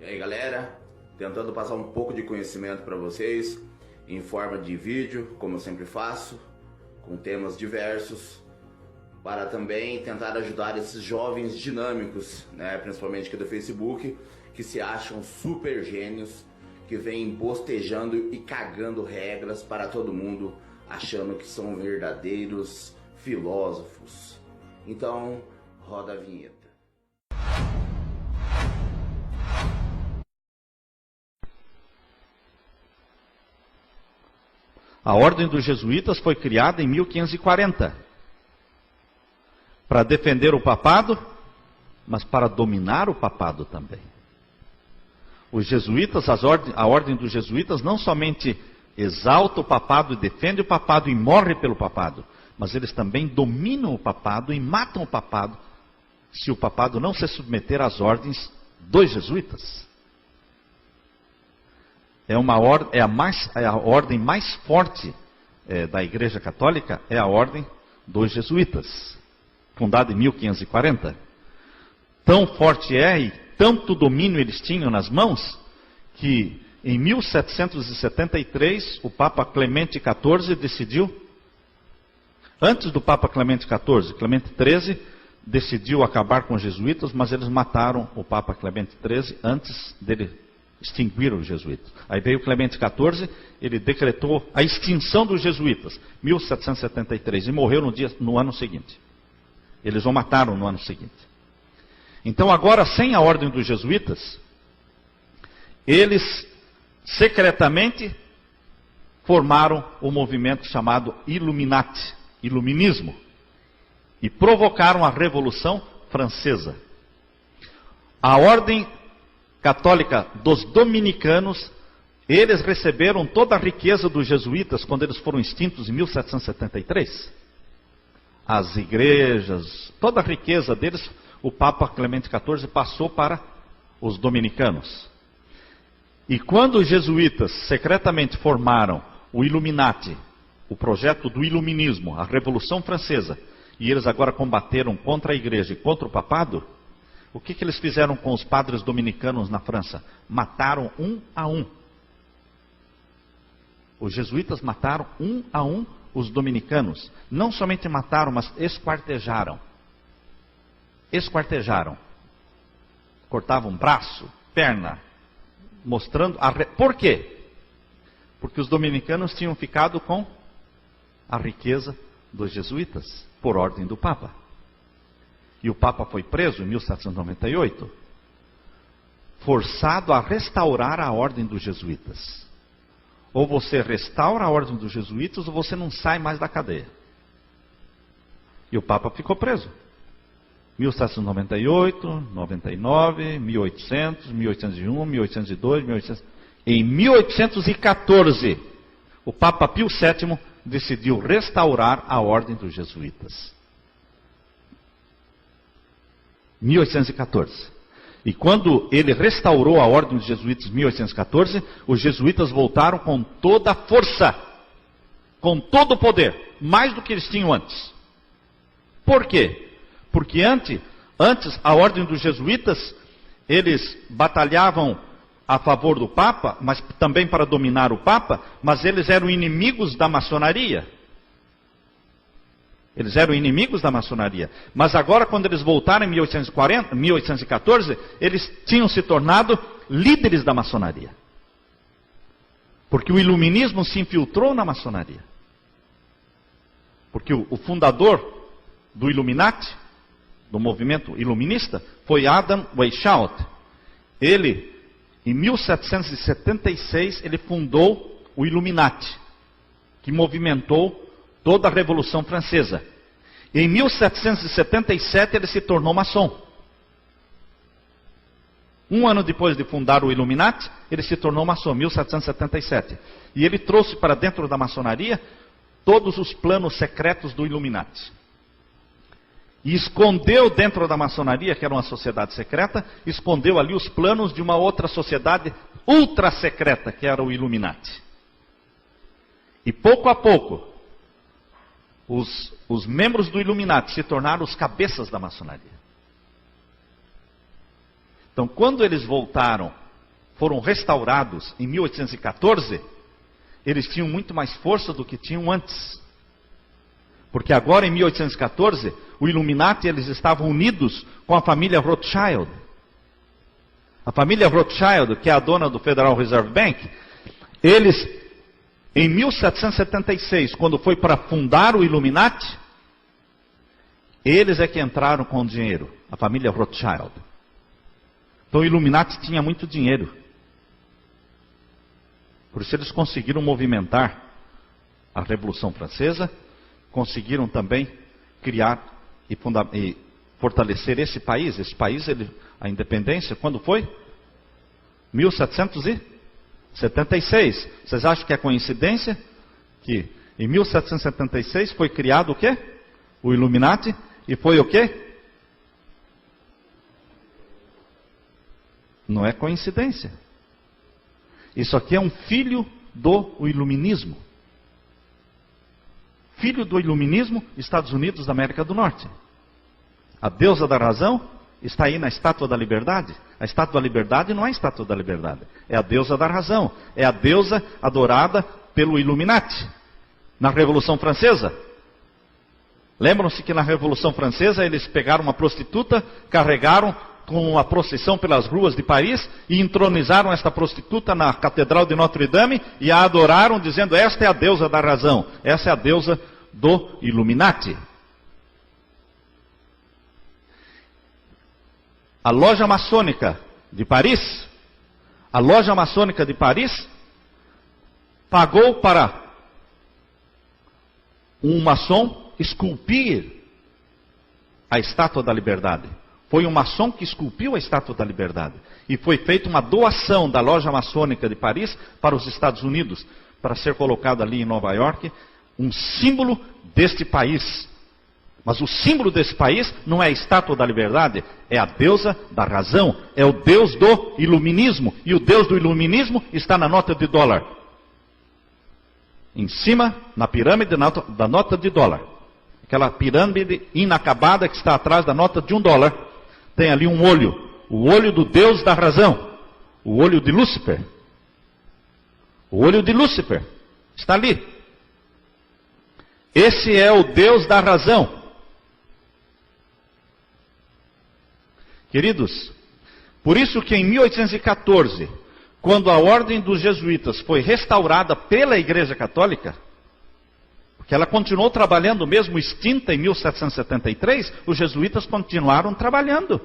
aí galera, tentando passar um pouco de conhecimento para vocês em forma de vídeo, como eu sempre faço, com temas diversos, para também tentar ajudar esses jovens dinâmicos, né, principalmente aqui do Facebook, que se acham super gênios, que vêm bostejando e cagando regras para todo mundo, achando que são verdadeiros filósofos. Então, roda a vinheta. A Ordem dos Jesuítas foi criada em 1540 para defender o papado, mas para dominar o papado também. Os jesuítas, a Ordem dos Jesuítas não somente exalta o papado e defende o papado e morre pelo papado, mas eles também dominam o papado e matam o papado se o papado não se submeter às ordens dos jesuítas. É a ordem mais forte da Igreja Católica, é a Ordem dos Jesuítas, fundada em 1540. Tão forte é e tanto domínio eles tinham nas mãos, que em 1773 o Papa Clemente XIV decidiu, antes do Papa Clemente XIV, Clemente XIII decidiu acabar com os jesuítas, mas eles mataram o Papa Clemente XIII antes dele extinguir os jesuítas. Aí veio Clemente XIV, ele decretou a extinção dos jesuítas, 1773, e morreu no ano seguinte. Eles o mataram no ano seguinte. Então agora, sem a Ordem dos Jesuítas, eles secretamente formaram o movimento chamado Illuminati, Iluminismo, e provocaram a Revolução Francesa. A Ordem Católica dos Dominicanos, eles receberam toda a riqueza dos jesuítas quando eles foram extintos em 1773. As igrejas, toda a riqueza deles, o Papa Clemente XIV passou para os dominicanos. E quando os jesuítas secretamente formaram o Illuminati, o projeto do Iluminismo, a Revolução Francesa, e eles agora combateram contra a igreja e contra o papado, o que eles fizeram com os padres dominicanos na França? Mataram um a um. Os jesuítas mataram um a um os dominicanos. Não somente mataram, mas esquartejaram. Esquartejaram. Cortavam braço, perna, mostrando... Por quê? Porque os dominicanos tinham ficado com a riqueza dos jesuítas, por ordem do Papa. E o Papa foi preso em 1798, forçado a restaurar a Ordem dos Jesuítas. Ou você restaura a Ordem dos Jesuítas, ou você não sai mais da cadeia. E o Papa ficou preso. 1798, 99, 1800, 1801, 1802, 1800... Em 1814, o Papa Pio VII decidiu restaurar a Ordem dos Jesuítas. 1814. E quando ele restaurou a Ordem dos Jesuítas em 1814, os jesuítas voltaram com toda a força, com todo o poder, mais do que eles tinham antes. Por quê? Porque antes a Ordem dos Jesuítas, eles batalhavam a favor do Papa, mas também para dominar o Papa, mas eles eram inimigos da maçonaria. Eles eram inimigos da maçonaria. Mas agora, quando eles voltaram em 1814, eles tinham se tornado líderes da maçonaria. Porque o iluminismo se infiltrou na maçonaria. Porque o fundador do Illuminati, do movimento iluminista, foi Adam Weishaupt. Ele, em 1776, ele fundou o Illuminati, que movimentou toda a Revolução Francesa. Em 1777 ele se tornou maçom. Um ano depois de fundar o Illuminati, ele se tornou maçom, 1777. E ele trouxe para dentro da maçonaria todos os planos secretos do Illuminati. E escondeu dentro da maçonaria, que era uma sociedade secreta, escondeu ali os planos de uma outra sociedade ultra secreta, que era o Illuminati. E pouco a pouco, os membros do Illuminati se tornaram os cabeças da maçonaria. Então, quando eles voltaram foram restaurados em 1814, eles tinham muito mais força do que tinham antes. Porque agora, em 1814, o Illuminati, eles estavam unidos com a família Rothschild. A família Rothschild, que é a dona do Federal Reserve Bank, eles, em 1776, quando foi para fundar o Illuminati, eles é que entraram com o dinheiro, a família Rothschild. Então o Illuminati tinha muito dinheiro. Por isso eles conseguiram movimentar a Revolução Francesa, conseguiram também criar e fortalecer esse país. Esse país, a independência, quando foi? 1776. Vocês acham que é coincidência que em 1776 foi criado o quê? O Illuminati. E foi o quê? Não é coincidência. Isso aqui é um filho do iluminismo. Filho do iluminismo, Estados Unidos da América do Norte. A deusa da razão está aí na Estátua da Liberdade. A Estátua da Liberdade não é a Estátua da Liberdade. É a deusa da razão. É a deusa adorada pelo Illuminati. Na Revolução Francesa. Lembram-se que na Revolução Francesa eles pegaram uma prostituta, carregaram com uma procissão pelas ruas de Paris e entronizaram esta prostituta na Catedral de Notre-Dame e a adoraram dizendo: esta é a deusa da razão, essa é a deusa do Illuminati. A loja maçônica de Paris, pagou para um maçom esculpir a Estátua da Liberdade. Foi um maçom que esculpiu a Estátua da Liberdade. E foi feita uma doação da loja maçônica de Paris para os Estados Unidos, para ser colocado ali em Nova York, um símbolo deste país. Mas o símbolo desse país não é a Estátua da Liberdade, é a deusa da razão, é o Deus do iluminismo. E o Deus do iluminismo está na nota de dólar. Em cima, na pirâmide da nota de dólar. Aquela pirâmide inacabada que está atrás da nota de $1. Tem ali um olho. O olho do Deus da razão. O olho de Lúcifer. O olho de Lúcifer. Está ali. Esse é o Deus da razão. Queridos, por isso que em 1814, quando a ordem dos jesuítas foi restaurada pela Igreja Católica, que ela continuou trabalhando mesmo extinta em 1773, os jesuítas continuaram trabalhando,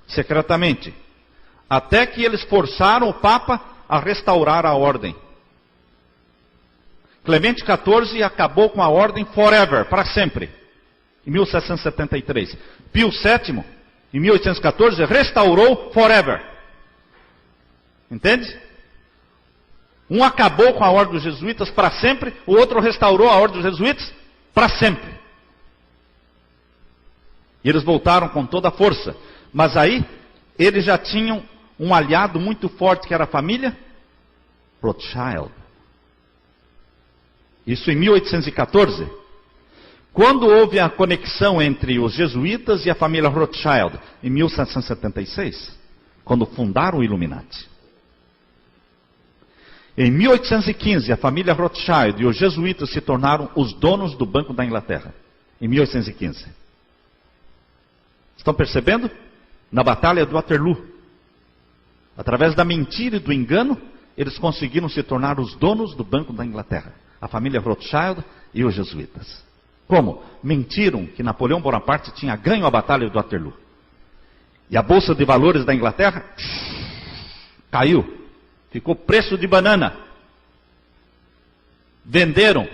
secretamente, até que eles forçaram o Papa a restaurar a ordem. Clemente XIV acabou com a ordem forever, para sempre, em 1773. Pio VII, em 1814, restaurou forever. Entende? Um acabou com a ordem dos jesuítas para sempre, o outro restaurou a ordem dos jesuítas para sempre. E eles voltaram com toda a força. Mas aí, eles já tinham um aliado muito forte, que era a família Rothschild. Isso em 1814. Quando houve a conexão entre os jesuítas e a família Rothschild? Em 1776, quando fundaram o Illuminati. Em 1815, a família Rothschild e os jesuítas se tornaram os donos do Banco da Inglaterra. Em 1815. Estão percebendo? Na Batalha de Waterloo. Através da mentira e do engano, eles conseguiram se tornar os donos do Banco da Inglaterra. A família Rothschild e os jesuítas. Como? Mentiram que Napoleão Bonaparte tinha ganho a Batalha de Waterloo. E a Bolsa de Valores da Inglaterra caiu. Ficou preço de banana. Venderam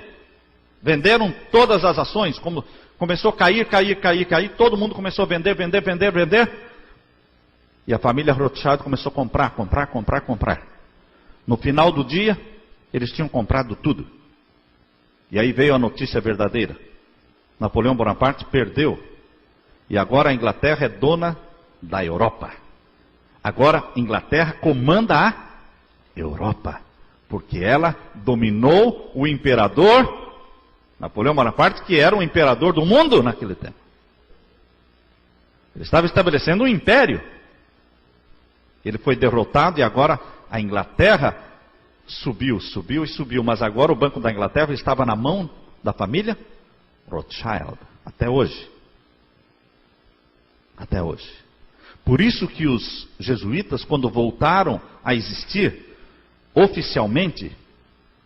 todas as ações. Começou a cair. Todo mundo começou a vender. E a família Rothschild começou a comprar. No final do dia, eles tinham comprado tudo. E aí veio a notícia verdadeira. Napoleão Bonaparte perdeu. E agora a Inglaterra é dona da Europa. Agora a Inglaterra comanda a Europa, porque ela dominou o imperador Napoleão Bonaparte, que era o imperador do mundo naquele tempo. Ele estava estabelecendo um império. Ele foi derrotado e agora A Inglaterra subiu, mas agora o Banco da Inglaterra estava na mão da família Rothschild, até hoje. Até hoje. Por isso que os jesuítas, quando voltaram a existir oficialmente,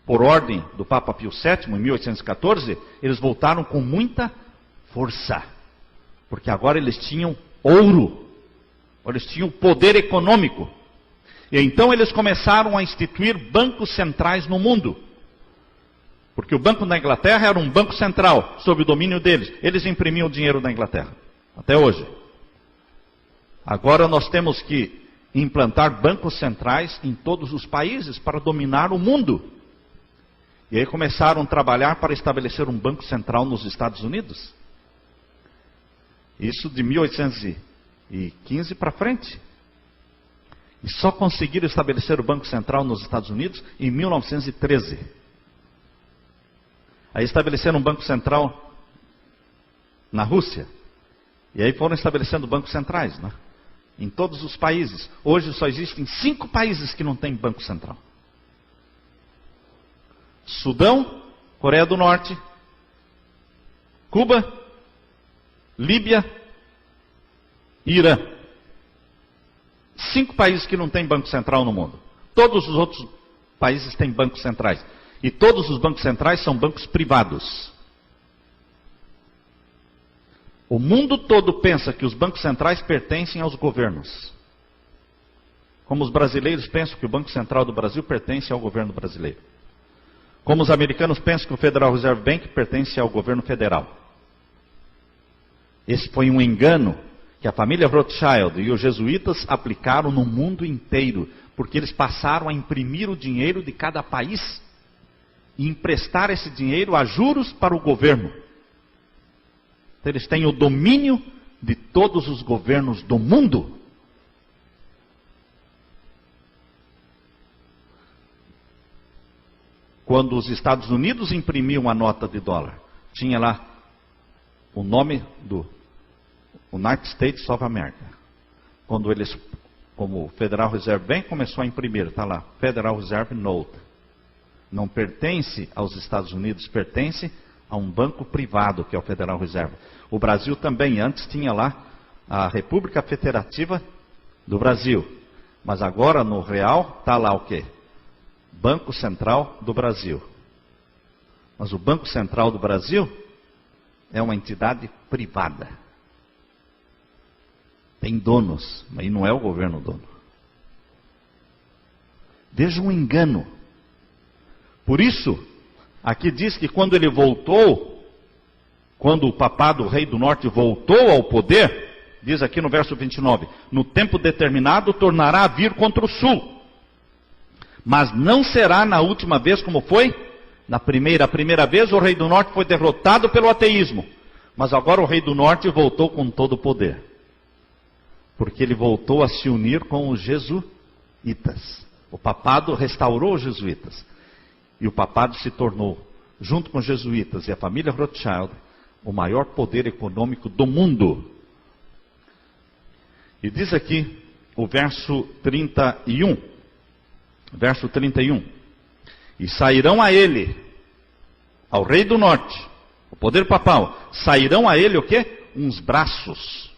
por ordem do Papa Pio VII, em 1814, eles voltaram com muita força. Porque agora eles tinham ouro, eles tinham poder econômico. E então eles começaram a instituir bancos centrais no mundo. Porque o Banco da Inglaterra era um banco central, sob o domínio deles. Eles imprimiam o dinheiro da Inglaterra, até hoje. Agora nós temos que implantar bancos centrais em todos os países para dominar o mundo. E aí começaram a trabalhar para estabelecer um banco central nos Estados Unidos. Isso de 1815 para frente. E só conseguiram estabelecer o Banco Central nos Estados Unidos em 1913. Aí estabeleceram um Banco Central na Rússia. E aí foram estabelecendo bancos centrais, né? Em todos os países. Hoje só existem 5 países que não têm Banco Central. Sudão, Coreia do Norte, Cuba, Líbia e Irã. 5 países que não têm Banco Central no mundo. Todos os outros países têm bancos centrais. E todos os bancos centrais são bancos privados. O mundo todo pensa que os bancos centrais pertencem aos governos. Como os brasileiros pensam que o Banco Central do Brasil pertence ao governo brasileiro. Como os americanos pensam que o Federal Reserve Bank pertence ao governo federal. Esse foi um engano que a família Rothschild e os jesuítas aplicaram no mundo inteiro, porque eles passaram a imprimir o dinheiro de cada país e emprestar esse dinheiro a juros para o governo. Então eles têm o domínio de todos os governos do mundo. Quando os Estados Unidos imprimiam a nota de dólar, tinha lá o nome do United States of America. Quando eles, como o Federal Reserve Bank começou a imprimir, está lá, Federal Reserve Note. Não pertence aos Estados Unidos, pertence a um banco privado, que é o Federal Reserve. O Brasil também, antes tinha lá a República Federativa do Brasil. Mas agora no real está lá o quê? Banco Central do Brasil. Mas o Banco Central do Brasil é uma entidade privada. Tem donos, mas não é o governo dono. Veja um engano. Por isso, aqui diz que quando ele voltou, quando o papado, o rei do norte, voltou ao poder, diz aqui no verso 29, no tempo determinado tornará a vir contra o sul. Mas não será na última vez como foi na primeira. A primeira vez o rei do norte foi derrotado pelo ateísmo. Mas agora o rei do norte voltou com todo o poder. Porque ele voltou a se unir com os jesuítas. O papado restaurou os jesuítas. E o papado se tornou, junto com os jesuítas e a família Rothschild, o maior poder econômico do mundo. E diz aqui o verso 31. Verso 31. E sairão a ele, ao rei do norte, o poder papal, sairão a ele o quê? Uns braços.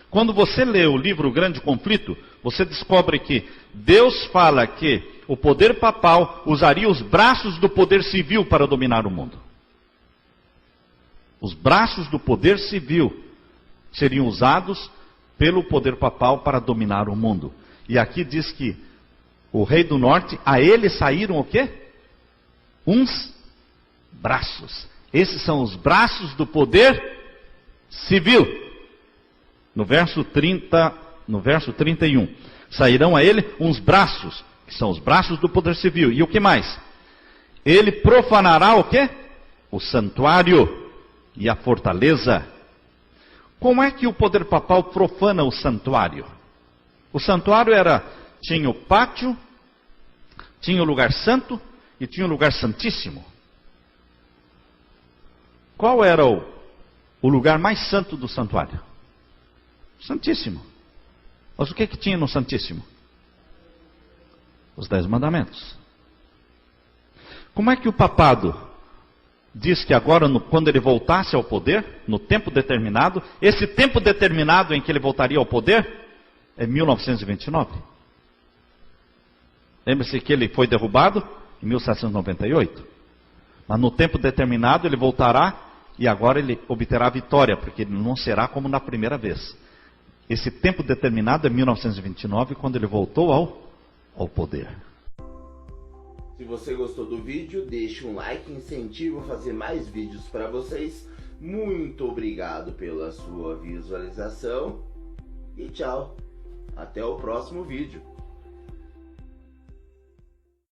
Quando você lê o livro O Grande Conflito, você descobre que Deus fala que o poder papal usaria os braços do poder civil para dominar o mundo. Os braços do poder civil seriam usados pelo poder papal para dominar o mundo. E aqui diz que o rei do norte, a ele saíram o quê? Uns braços. Esses são os braços do poder civil. No verso 31. Sairão a ele uns braços, que são os braços do poder civil. E o que mais? Ele profanará o quê? O santuário e a fortaleza. Como é que o poder papal profana o santuário? O santuário tinha o pátio, tinha o lugar santo e tinha o lugar santíssimo. Qual era o lugar mais santo do santuário? Santíssimo. Mas o que tinha no santíssimo? Os 10 mandamentos. Como é que o papado diz que agora, quando ele voltasse ao poder, no tempo determinado, esse tempo determinado em que ele voltaria ao poder é 1929. Lembre-se que ele foi derrubado em 1798. Mas no tempo determinado ele voltará e agora ele obterá a vitória, porque ele não será como na primeira vez. Esse tempo determinado é 1929, quando ele voltou ao poder. Se você gostou do vídeo, deixe um like, incentivo a fazer mais vídeos para vocês. Muito obrigado pela sua visualização e tchau. Até o próximo vídeo.